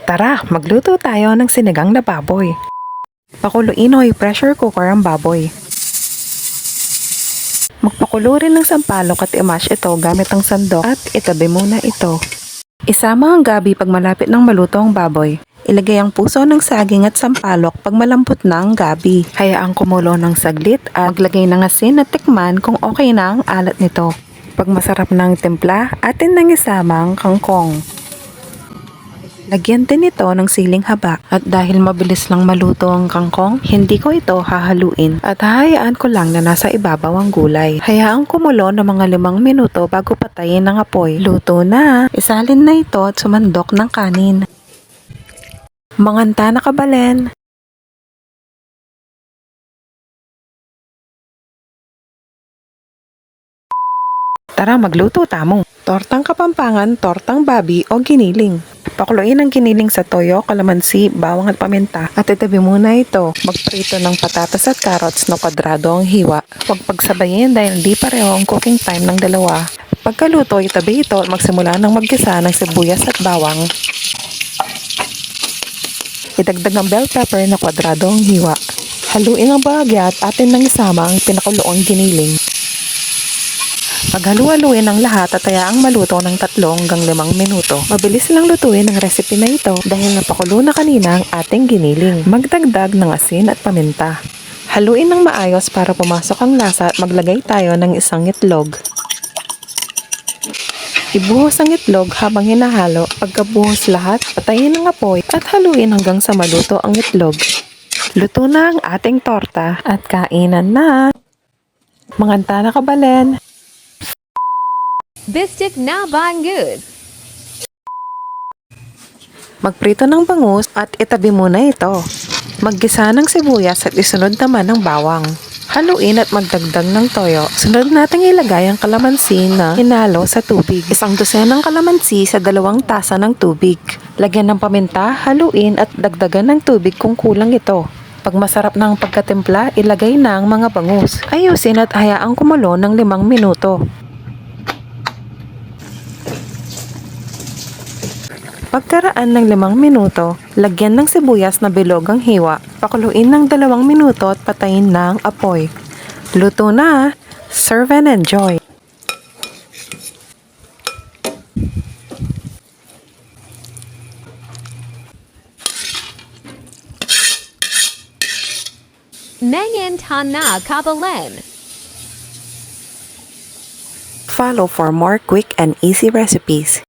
Tara, magluto tayo ng sinigang na baboy. Pakuluin o i-pressure cooker ang baboy. Magpakulo rin ng sampalok at i-mash ito gamit ang sandok at itabi muna ito. Isama ang gabi pag malapit ng maluto ang baboy. Ilagay ang puso ng saging at sampalok pag malambot na ang gabi. Hayaang kumulo ng saglit at maglagay ng asin at tikman kung okay na ang alat nito. Pag masarap ng timpla, atin nang isama ang kangkong. Lagyan din ito ng siling haba at dahil mabilis lang maluto ang kangkong, hindi ko ito hahaluin at hahayaan ko lang na nasa ibabaw ang gulay. Hayaang kumulo ng mga 5 minuto bago patayin ang apoy. Luto na! Isalin na ito at sumandok ng kanin. Manganta na kabalen! Tara, magluto tamo. Tortang Kapampangan, tortang babi o giniling. Pakuluin ang giniling sa toyo, kalamansi, bawang at paminta at itabi muna ito. Magprito ng patatas at carrots na kwadrado ang hiwa. Huwag pagsabayin dahil hindi pareho ang cooking time ng dalawa. Pagkaluto, itabi ito at magsimula ng maggisa ng sibuyas at bawang. Idagdag ang bell pepper na kwadrado ang hiwa. Haluin ang bahagya at atin nang isama ang pinakuloong giniling. Paghalu-haluin ang lahat at hayaang maluto ng 3 hanggang 5 minuto. Mabilis lang lutuin ang recipe na ito dahil napakulo na kanina ang ating giniling. Magdagdag ng asin at paminta. Haluin ng maayos para pumasok ang lasa at maglagay tayo ng isang itlog. Ibuhos ang itlog habang hinahalo. Pagkabuhos lahat, patayin ang apoy at haluin hanggang sa maluto ang itlog. Luto na ang ating torta at kainan na! Manganta na kabalen! Bistik na bangus. Magprito ng bangus at itabi muna ito. Maggisa ng sibuyas at isunod naman ng bawang. Haluin at magdagdag ng toyo. Sunod nating ilagay ang kalamansi na hinalo sa tubig. 1 dosenang kalamansi sa 2 tasa ng tubig. Lagyan ng paminta, haluin at dagdagan ng tubig kung kulang ito. Pag masarap na ang pagkatimpla, ilagay na ang mga bangus. Ayusin at hayaang kumulo ng 5 minuto. Pagkaraan ng 5 minuto, lagyan ng sibuyas na bilog ang hiwa. Pakuluin ng 2 minuto at patayin na ang apoy. Luto na! Serve and enjoy! Mengen na kabalen. Follow for more quick and easy recipes.